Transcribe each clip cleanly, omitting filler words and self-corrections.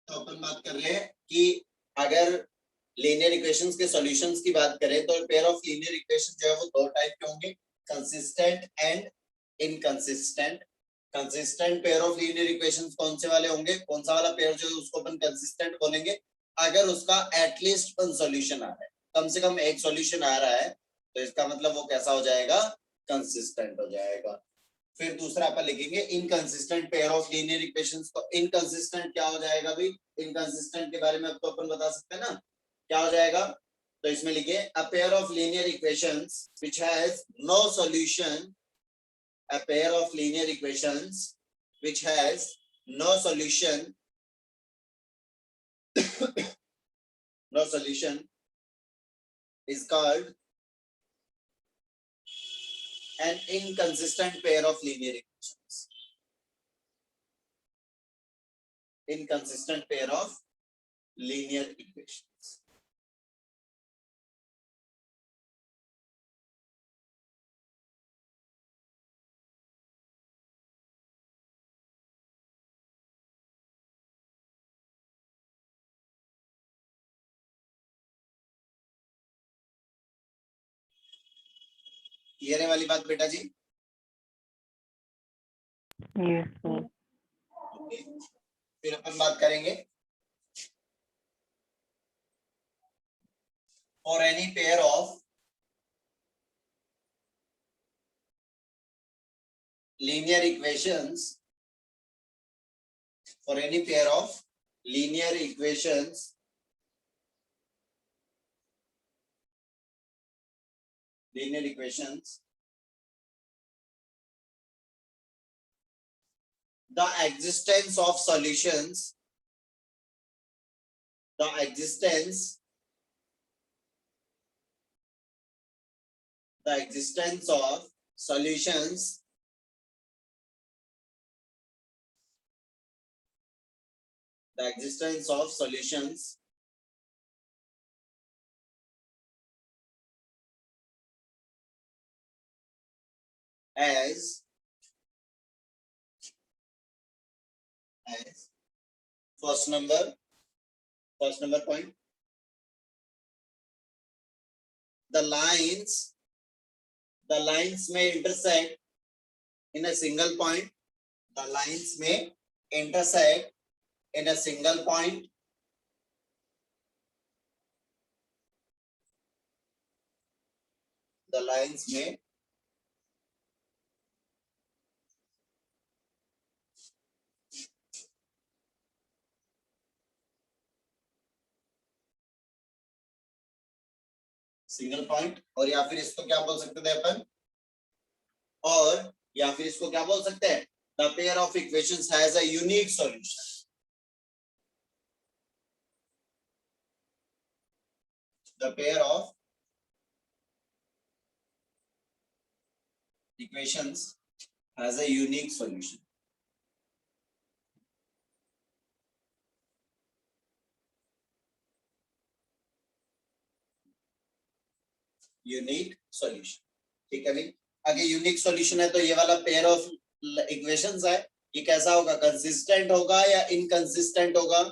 तो अपन बात कर रहे हैं कि अगर लीनियर इक्वेशंस के सॉल्यूशंस की बात करें तो पेयर ऑफ लीनियर इक्वेशन जो है वो दो टाइप के होंगे, consistent and inconsistent. Consistent pair of linear equations कौन से वाले होंगे, कौन सा वाला पेयर जो है उसको अपन कंसिस्टेंट बोलेंगे, अगर उसका एटलीस्ट वन सॉल्यूशन आ रहा है, कम से कम एक सॉल्यूशन आ रहा है, तो इसका मतलब वो कैसा हो जाएगा, कंसिस्टेंट हो जाएगा। फिर दूसरा अपन लिखेंगे inconsistent pair of linear equations. तो इनकंसिस्टेंट क्या हो जाएगा भाई, इनकंसिस्टेंट के बारे में अब तो अपन बता सकते हैं ना, क्या हो जाएगा। तो इसमें लिखिए a pair of linear equations which has no solution, a pair of linear equations which has no solution no solution is called an inconsistent pair of linear equations. Inconsistent pair of linear equations. Clear है वाली बात बेटा जी? Yes, sir. Okay. फिर अपन बात करेंगे for any pair of linear equations, for any pair of linear equations the existence of solutions, the existence of solutions as first number point, the lines may intersect in a single point, the lines may intersect in a single point, the lines may single point, और या फिर इसको क्या बोल सकते थे अपन, और या फिर इसको क्या बोल सकते हैं, the pair of equations has a unique solution, the pair of equations has a unique solution. Unique solution, ठीक है भाई। अगर यूनिक सॉल्यूशन है तो ये वाला पेयर ऑफ इक्वेशंस है, ये कैसा होगा, कंसिस्टेंट होगा या इनकंसिस्टेंट होगा?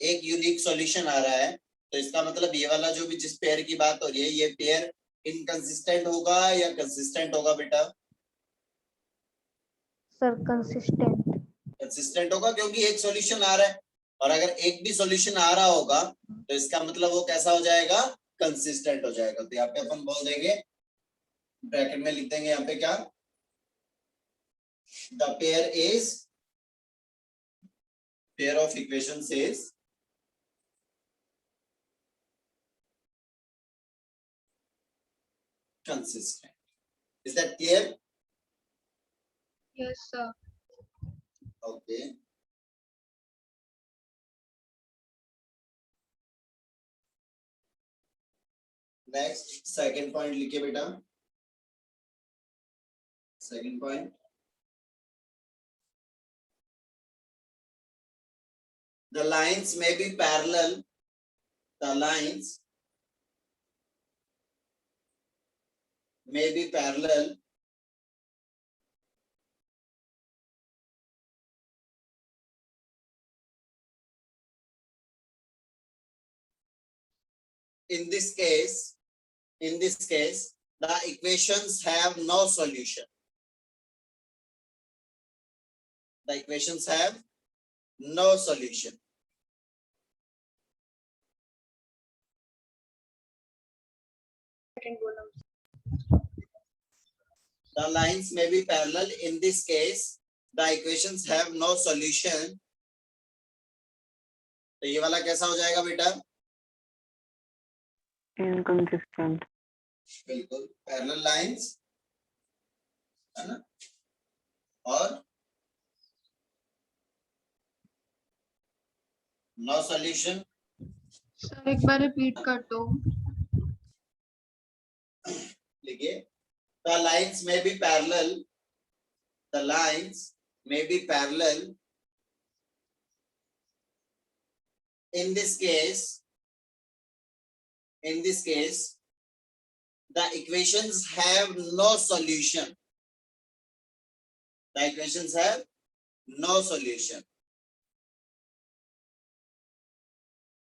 एक यूनिक सॉल्यूशन आ रहा है तो इसका मतलब ये वाला जो भी जिस पेयर की बात हो रही है ये पेयर इनकंसिस्टेंट होगा या कंसिस्टेंट होगा बेटा? Sir, consistent. कंसिस्टेंट होगा क्योंकि एक सॉल्यूशन आ रहा है, और अगर एक भी सॉल्यूशन आ रहा होगा तो इसका मतलब वो कैसा हो जाएगा, कंसिस्टेंट हो जाएगा। तो यहाँ पे अपन बोल देंगे, ब्रैकेट में लिख देंगे यहाँ पे क्या, the pair of equations is consistent. Is that clear? Yes, sir. Okay. Next, second point लिखिए बेटा। Second point, the lines may be parallel. The lines may be parallel in this case, the equations have no solution. The equations have no solution. The lines may be parallel. In this case, the equations have no solution. तो ये वाला कैसा हो जाएगा बेटा? Inconsistent. बिल्कुल, parallel lines है ना, और नो सॉल्यूशन. सर एक बार रिपीट कर दो. लिखिए, the lines may be parallel. The lines may be parallel. In this case, the equations have no solution. The equations have no solution.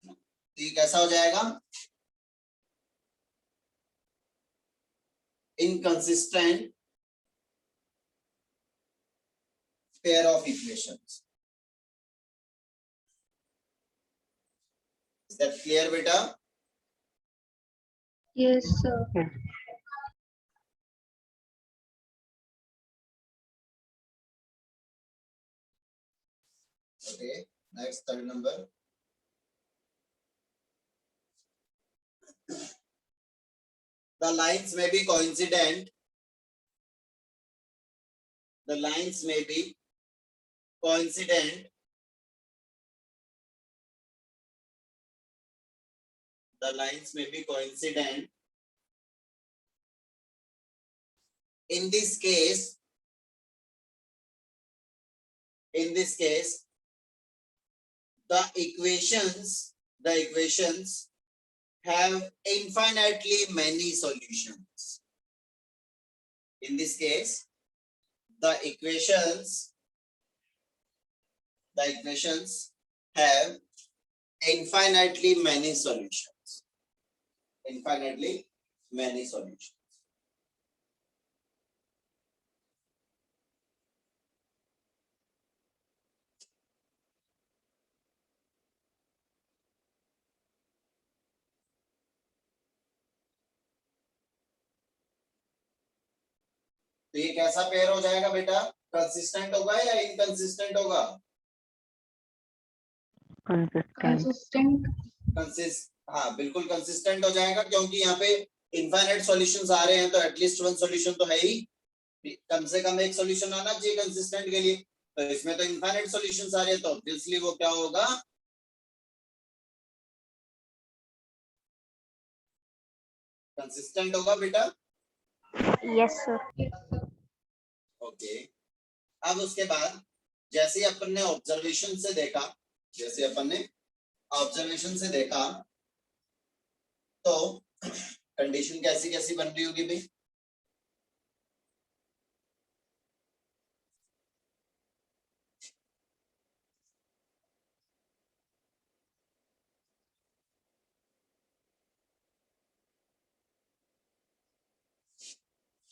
तो ये कैसा हो जाएगा? Inconsistent pair of equations. Is that clear, beta? Yes, sir. Yes. Okay, next, third number. The lines may be coincident. The lines may be coincident. The lines may be coincident. In this case, the equations have infinitely many solutions. In this case, the equations have infinitely many solutions. Infinitely many solutions. तो ये कैसा pair हो जाएगा बेटा? Consistent होगा या inconsistent होगा? Consistent. हाँ बिल्कुल कंसिस्टेंट हो जाएगा, क्योंकि यहाँ पे इनफाइनाइट सॉल्यूशंस आ रहे हैं, तो एटलीस्ट वन सॉल्यूशन तो है ही, कम से कम एक सॉल्यूशन आना चाहिए कंसिस्टेंट के लिए. तो इसमें तो इनफाइनाइट सॉल्यूशंस आ रहे हैं, तो ऑब्वियसली वो क्या होगा? कंसिस्टेंट होगा बेटा. Yes, sir. ओके, अब उसके बाद जैसे अपन ने ऑब्जर्वेशन से देखा, तो कंडीशन कैसी कैसी बन रही होगी भाई?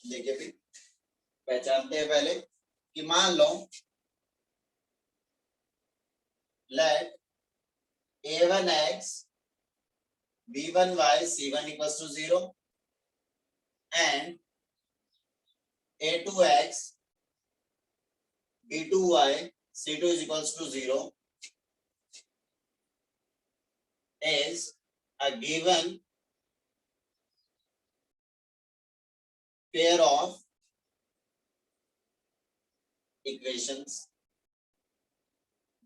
देखिए भाई, पहचानते हैं पहले कि मान लो late a1x b1y c1 equals to 0 and a2x b2y c2 is equals to 0 is a given pair of equations.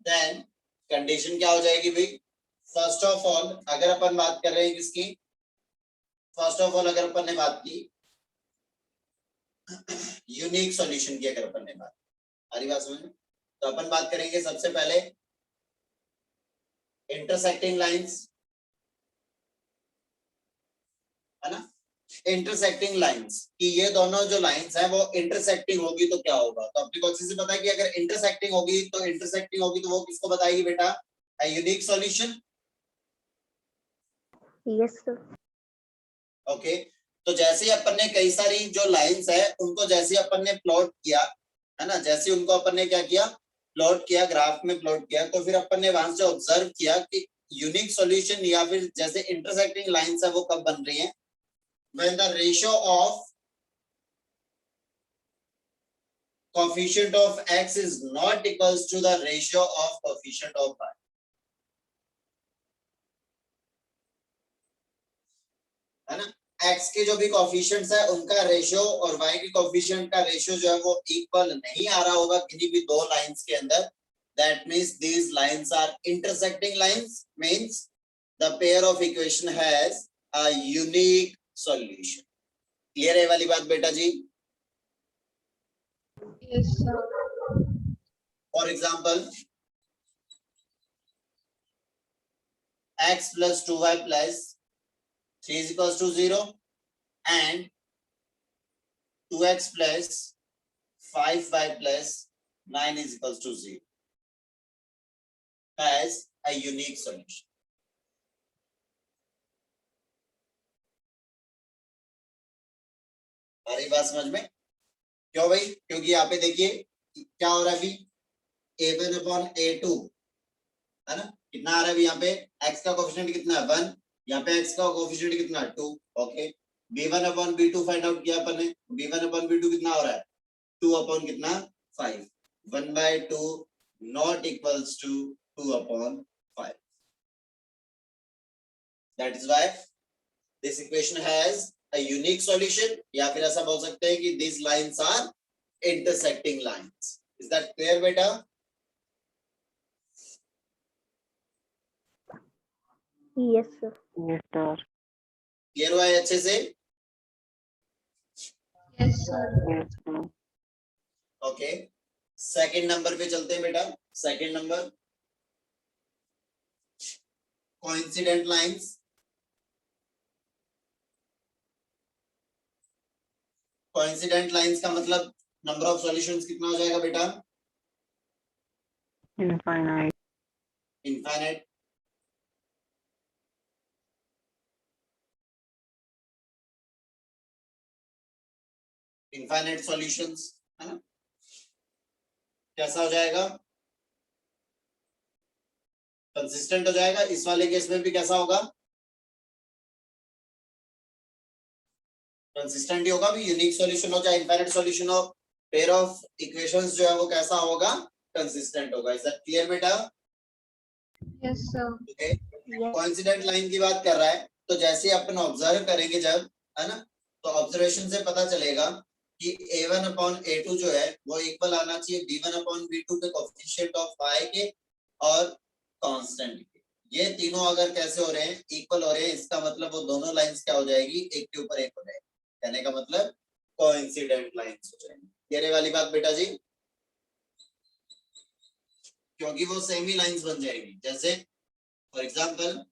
Then condition क्या हो जाएगी भाई? फर्स्ट ऑफ ऑल अगर अपन बात कर रहे हैं किसकी, अगर अपन ने बात की यूनिक सॉल्यूशन की, अगर अपन ने बात, हरी बात समझ में, तो अपन बात करेंगे सबसे पहले इंटरसेक्टिंग लाइंस, है ना? इंटरसेक्टिंग लाइंस कि ये दोनों जो लाइंस हैं वो इंटरसेक्टिंग होगी तो क्या होगा? तो अपनी कौन सी पता है कि अगर इंटरसेक्टिंग होगी तो वो किसको बताएगी बेटा? a unique solution. Yes, sir. Okay तो जैसे ही अपन ने कई सारी जो लाइंस है उनको जैसे ही अपन ने प्लॉट किया है ना, जैसे उनको अपन ने क्या किया, प्लॉट किया, ग्राफ में प्लॉट किया, तो फिर अपन ने वहां से ऑब्जर्व किया कि यूनिक सॉल्यूशन या फिर जैसे इंटरसेक्टिंग लाइंस है वो कब बन रही हैं, when the ratio of coefficient of x is not equals to the ratio of coefficient of y. है ना, x के जो भी कोफिशिएंट्स है उनका रेशियो और y के कोफिशिएंट का रेशियो जो है वो इक्वल नहीं आ रहा होगा किसी भी दो लाइंस के अंदर, that means these lines are intersecting lines, means the pair of equation has a unique solution. Clear है वाली बात बेटा जी? Yes, sir. For example, x plus 2y plus 3 is equals to 0 and 2x plus 5y plus 9 is equals to 0 has a unique solution. हमारी बात समझ में? क्यों भाई? क्योंकि यहाँ पे देखिए क्या हो रहा है अभी, a1 upon a2 है ना, कितना आ रहा है अभी यहाँ पे, x का कोफिशिएंट कितना है 1, यहाँ पे x का कोफिशिएंट कितना है 2, okay, b1 upon b2 find out किया अपन ने, b1 upon b2 कितना हो रहा है 2 upon कितना 5, 1 by 2 not equals to 2 upon 5. That is why this equation has a unique solution, या फिर ऐसा बोल सकते हैं कि these lines are intersecting lines. Is that clear बेटा? Yes, sir. Yes, sir. Clear हुआ है अच्छे से? Yes, sir. Yes, sir. Okay second number पे चलते हैं बेटा, second number coincident lines. Coincident lines का मतलब नंबर ऑफ सॉल्यूशंस कितना हो जाएगा बेटा? Infinite. इनफाइनाइट। इनफाइनाइट सॉल्यूशंस है ना, कैसा हो जाएगा? कंसिस्टेंट हो जाएगा। इस वाले केस में भी कैसा होगा? कंसिस्टेंट ही होगा, भी यूनिक सॉल्यूशन हो चाहे इनफाइनाइट सॉल्यूशन हो, पेयर ऑफ इक्वेशंस जो है वो कैसा होगा? कंसिस्टेंट होगा। इज दैट क्लियर बेटा? Yes, sir. Okay Yes. Coincident line की बात कर रहा है, तो जैसे अपन ऑब्जर्व करेंगे जब, है ना, तो ऑब्जर्वेशन से पता चलेगा कि a1 upon a2 जो है वो इक्वल आना चाहिए b1 upon b2 के कोएफिशिएंट ऑफ y के और कांस्टेंट के। ये तीनों अगर कैसे हो रहे हैं? इक्वल हो रहे हैं, इसका मतलब वो दोनों लाइंस क्या हो जाएगी? एक के ऊपर एक हो जाएगी, कहने का मतलब कोइंसिडेंट लाइंस हो जाएंगी। ये वाली बात बेटा जी, क्योंकि वो सेम ही लाइंस बन जाएगी। जैसे for example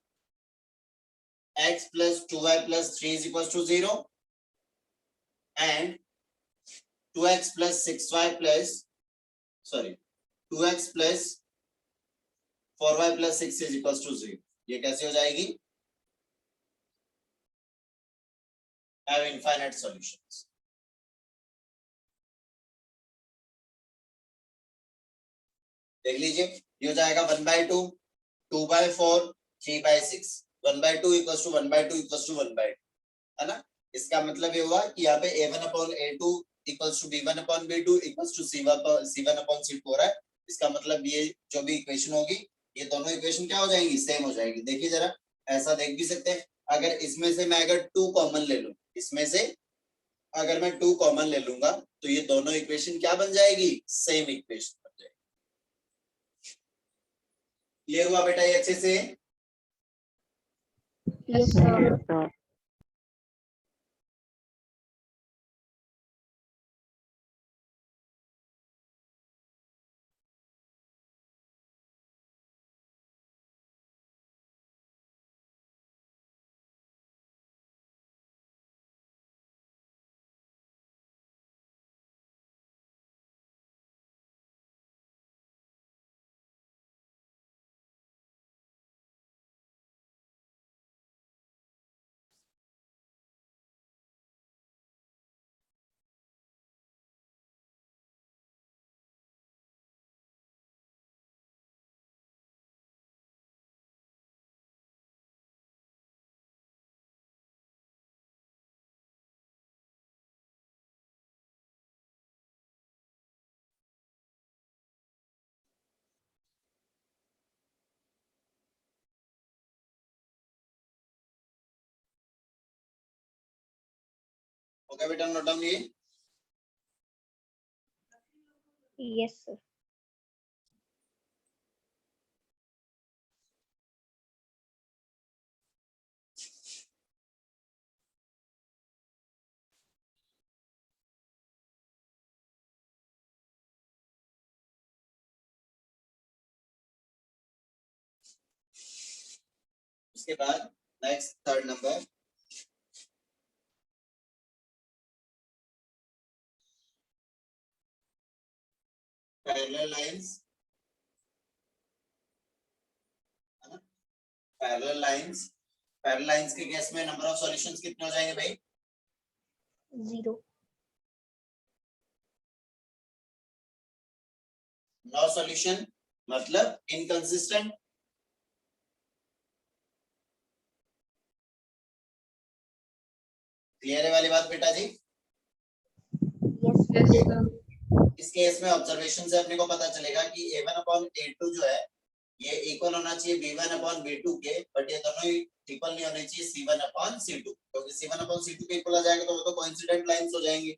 x plus 2y plus 3 is equals to 0 and 2x plus 6y plus 2x plus 4y plus 6 is equals to 0। ये कैसे हो जाएगी? Have infinite solutions। देख लीजिए, ये हो जाएगा 1 by 2, 2 by 4, 3 by 6, 1 by 2 equals to 1 by 2 equals to 1 by 2, है ना। इसका मतलब ये हुआ कि यहाँ पे a1 upon a2 equals to b1 upon b2 equals to c1 upon c2 हो रहा है। इसका मतलब ये जो भी इक्वेशन होगी, ये दोनों इक्वेशन क्या हो जाएंगी? सेम हो जाएगी। देखिए जरा, ऐसा देख भी सकते हैं, अगर इसमें से मैं अगर 2 कॉमन ले लूं, इसमें से अगर मैं 2 कॉमन ले लूंगा तो ये दोनों इक्वेशन क्या बन जाएगी? सेम इक्वेशन बन जाएगी। क्लियर हुआ बेटा ये अच्छे से? Yes, sir. Yes, sir. Okay बेटा, नोट डाउन ये। Yes, sir. उसके बाद next third number, parallel lines. Parallel lines, parallel lines के केस में नंबर ऑफ सॉल्यूशंस कितने हो जाएंगे भाई? 0. नो सॉल्यूशन मतलब इनकंसिस्टेंट। क्लियर है वाली बात बेटा जी? Yes, sir. Yes, sir. इस केस में ऑब्जर्वेशन से अपने को पता चलेगा कि a1 अपॉन a2 जो है ये इक्वल होना चाहिए b1 अपॉन b2 के, बट ये दोनों ही इक्वल नहीं होने चाहिए c1 अपॉन c2, क्योंकि c1 अपॉन c2 के इक्वल आ जाएगा तो वो तो कोइंसिडेंट लाइंस हो जाएंगी,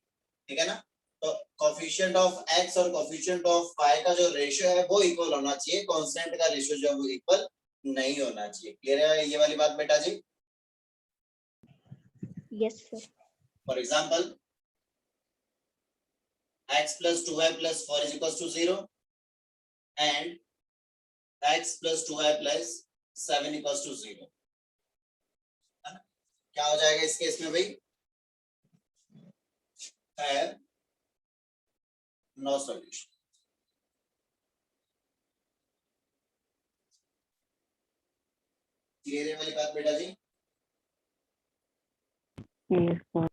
ठीक है ना? तो कोएफिशिएंट ऑफ x और कोएफिशिएंट ऑफ y का जो रेशियो है वो इक्वल होना चाहिए, कांस्टेंट का रेशियो जो है वो इक्वल नहीं होना चाहिए। क्लियर है ये वाली बात बेटा जी? Yes, sir. For example x plus 2y plus 4 is equals to 0 and x plus 2y plus 7 equals to 0, क्या हो जाएगा इस केस में भाई? है नो सॉल्यूशन। क्लियर है वाली बात बेटा जी? Yes, sir.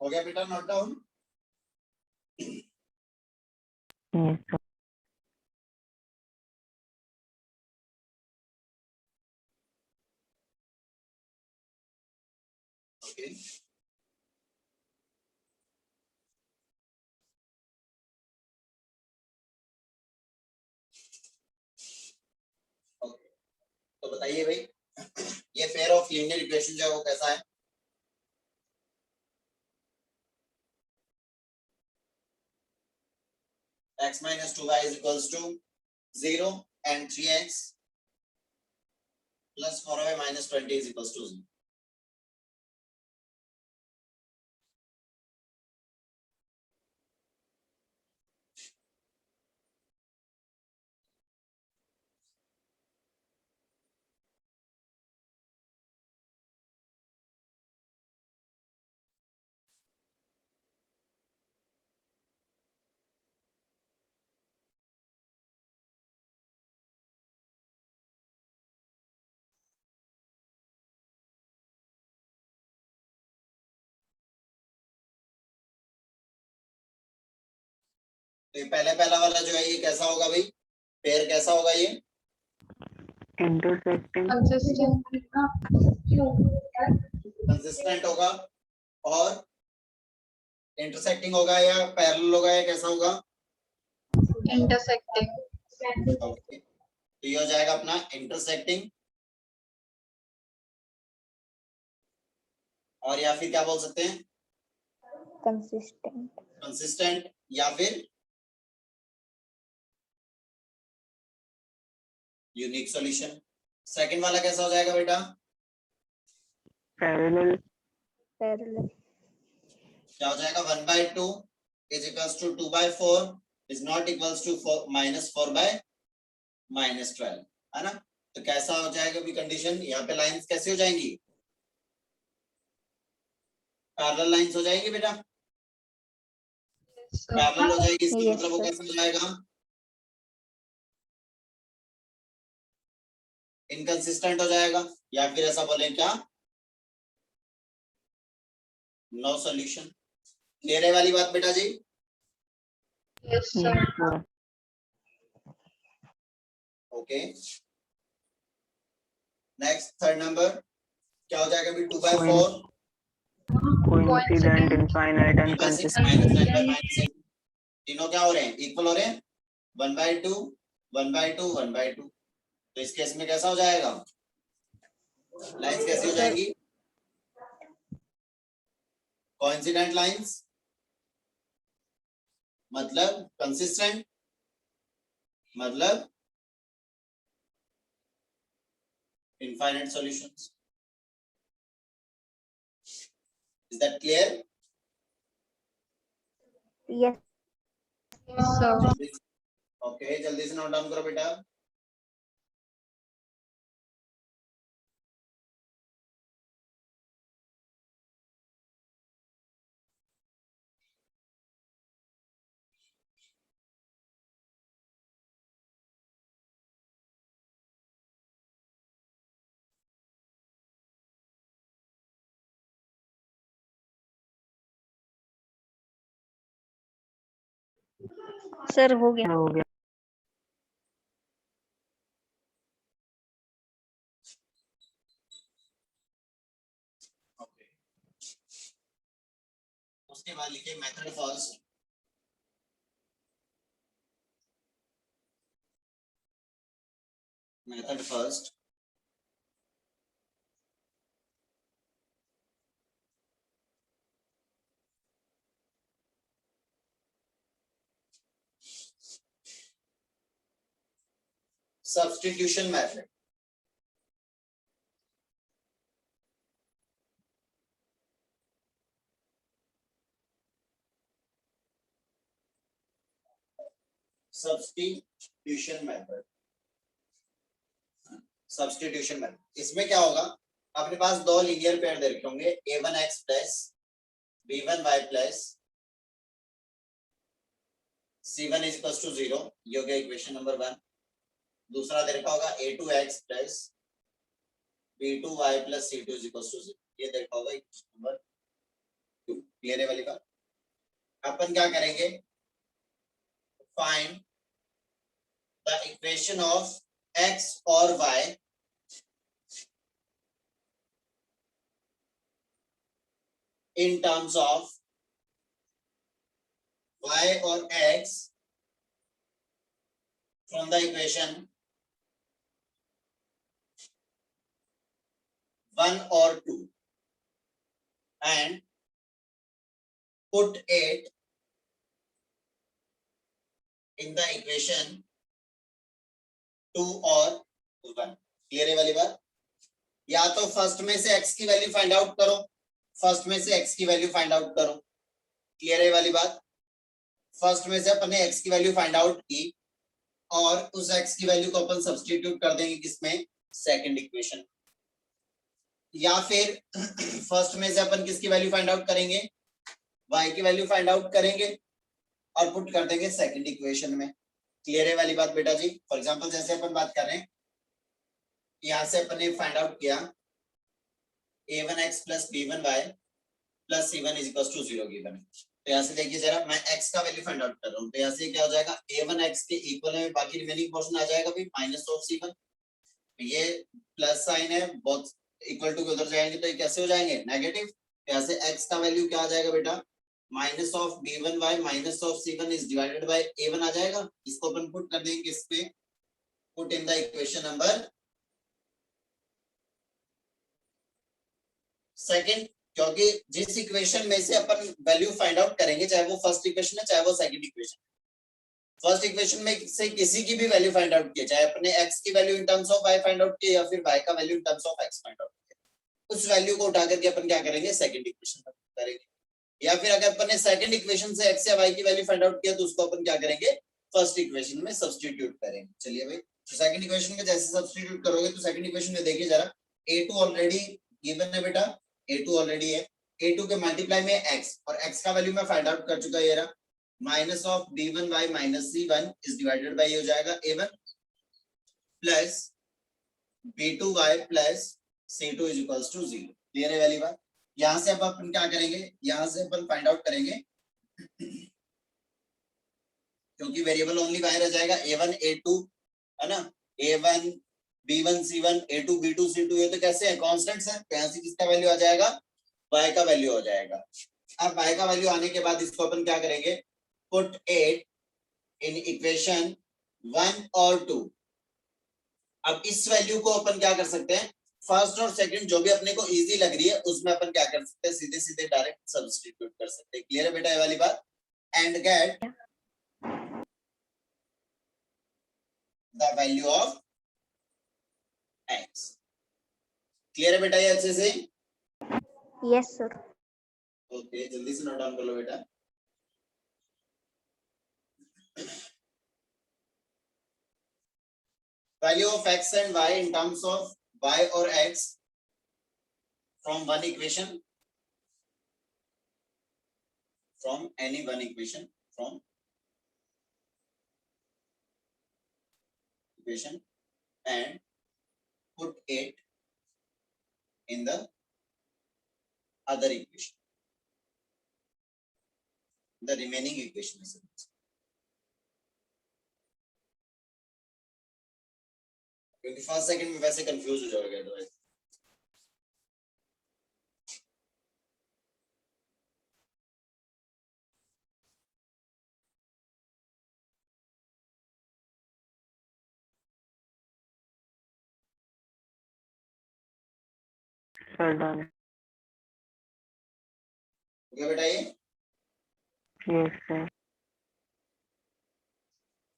हो गया बेटा note down? Yes, sir. Okay, तो बताइए भाई ये पेयर ऑफ लीनियर इक्वेशन जो है वो कैसा है? x minus 2y is equals to 0 and 3x plus 4y minus 20 is equals to 0. तो पहले पहला वाला जो है ये कैसा होगा भाई? पेयर कैसा होगा ये? Intersecting. Consistent. कंसिस्टेंट होगा और इंटरसेक्टिंग होगा या पैरेलल होगा या कैसा होगा? Intersecting. ओके, तो ये हो जाएगा अपना इंटरसेक्टिंग, और या फिर क्या बोल सकते हैं? Consistent. कंसिस्टेंट या फिर यूनिक सॉल्यूशन। सेकंड वाला कैसा हो जाएगा बेटा? Parallel. Parallel. क्या हो जाएगा? 1/2 is equals to 2/4 is not equals to -4/12, है ना? तो कैसा हो जाएगा भी कंडीशन? यहाँ पे लाइंस कैसे हो जाएंगी? पैरेलल लाइंस हो जाएंगी बेटा, Yes, sir. पैरेलल हो जाएगी, इसका Yes, मतलब वो sir. कैसे हो जाएगा? इनकंसिस्टेंट हो जाएगा, या फिर ऐसा बोले क्या, नो सॉल्यूशन। क्लियर है वाली बात बेटा जी? Yes, sir. Yes, sir. Okay, next third number क्या हो जाएगा? 2/4 Coincident, infinite, and 3/6 consistent. -9 -8 तीनों क्या हो रहे हैं? इक्वल हो रहे हैं, 1/2 1/2 1/2। तो इस केस में कैसा हो जाएगा? लाइंस कैसी हो जाएंगी? कोइंसिडेंट लाइंस मतलब कंसिस्टेंट, मतलब infinite solutions. Is that clear? Yes, Yes, sir. Okay, जल्दी से नोट डाउन करो बेटा। sir, हो गया. Okay. उसके बाद लिखिए method first. Method first substitution method. Substitution method, substitution method. इसमें क्या होगा? अपने पास दो लीनियर पेयर दे रखे होंगे, a1x plus b1y plus c1 is equal to 0, ये हो गया इक्वेशन नंबर 1। दूसरा दे रखा होगा a2x plus b2y plus c2 is equal to 0, ये दे रखा होगा इक्वेशन नंबर 2। क्लियर है वाली बात? अपन क्या करेंगे? Find the equation of x और y in terms of y or x from the equation 1 or 2 and put it in the equation 2 or 1। Clear है वाली बात? या तो फर्स्ट में से x की वैल्यू फाइंड आउट करो, फर्स्ट में से x की वैल्यू फाइंड आउट करो। क्लियर है वाली बात? फर्स्ट में से अपन ने x की वैल्यू फाइंड आउट की और उस x की वैल्यू को अपन सब्स्टिट्यूट कर देंगे किसमें? Second equation. या फिर फर्स्ट में से अपन किसकी वैल्यू फाइंड आउट करेंगे? y की वैल्यू फाइंड आउट करेंगे और पुट कर देंगे सेकंड इक्वेशन में। क्लियर है वाली बात बेटा जी? फॉर एग्जांपल जैसे अपन बात कर रहे हैं, यहां से अपन ने फाइंड आउट किया a1x plus b1y plus c1 is equal to 0 given है। तो यहाँ से देखिए जरा, मैं x का वैल्यू फाइंड आउट कर रहा हूँ, तो यहाँ से क्या हो जाएगा? a1x के इक्वल में बाकी रिमेनिंग पोर्शन आ जाएगा भाई माइनस ऑफ c1। ये प्लस साइन है, बोथ इक्वल टू के उधर जाएंगे तो ये कैसे हो जाएंगे? नेगेटिव। यहाँ से x का वैल्यू क्या आ जाएगा बेटा? Minus of b1y minus of c1 is divided by a1 आ जाएगा। इसको अपन पुट कर देंगे किस पे? Put in the equation number second, क्योंकि जिस इक्वेशन में से अपन वैल्यू फाइंड आउट करेंगे, चाहे वो फर्स्ट इक्वेशन है चाहे वो सेकंड इक्वेशन, फर्स्ट इक्वेशन में से किसी की भी वैल्यू फाइंड आउट किया, चाहे अपने x की value in terms of y find out की या फिर y का value in terms of x find out किया, उस वैल्यू को उठा करके अपन क्या करेंगे? सेकंड इक्वेशन में करेंगे। या फिर अगर अपन ने सेकंड इक्वेशन से x या y की वैल्यू फाइंड आउट किया तो उसको अपन क्या करेंगे? फर्स्ट इक्वेशन में सब्स्टिट्यूट करेंगे। चलिए भाई, तो सेकंड इक्वेशन में जैसे सब्स्टिट्यूट करोगे तो सेकंड इक्वेशन में देखिए जरा, a2 ऑलरेडी गिवन है बेटा, a2 ऑलरेडी है, a2 के मल्टीप्लाई में x और x का वैल्यू मैं फाइंड आउट कर चुका है, ये रहा minus of b1y minus c1 is divided by, ये हो जाएगा a1 plus b2y plus c2 is equals to 0। Clear है वाली बात? यहां से अब अपन क्या करेंगे, यहां से अपन फाइंड आउट करेंगे क्योंकि वेरिएबल ओनली y रह जाएगा a1 a2 है ना, a1 b1 c1 a2 b2 c2, ये तो कैसे है कांस्टेंट्स है, तो यहां से किसका वैल्यू आ जाएगा, y का वैल्यू हो जाएगा। अब y का वैल्यू आने के बाद इसको अपन क्या करेंगे, पुट 8 इन इक्वेशन 1 और 2। अब इस वैल्यू को अपन क्या कर सकते हैं, फर्स्ट और सेकंड जो भी अपने को इजी लग रही है उसमें अपन क्या कर सकते हैं, सीधे सीधे डायरेक्ट सब्स्टिट्यूट कर सकते हैं। क्लियर है बेटा ये वाली बात? And get the value of x। Clear है बेटा ये अच्छे से? Yes sir. ओके, जल्दी से नोट डाउन कर लो बेटा। Value of x and y in terms of y or x from one equation, from any one equation, from equation, and put it in the other equation, the remaining equation is क्योंकि first second में वैसे confuse हो जाओगे तो sir done. क्या बेटा ये? Yes sir.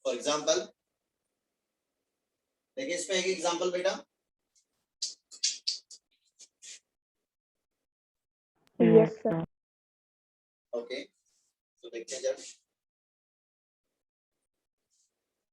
For example देखिए इसमें एक एग्जांपल बेटा, यस सर। ओके तो देखते हैं जब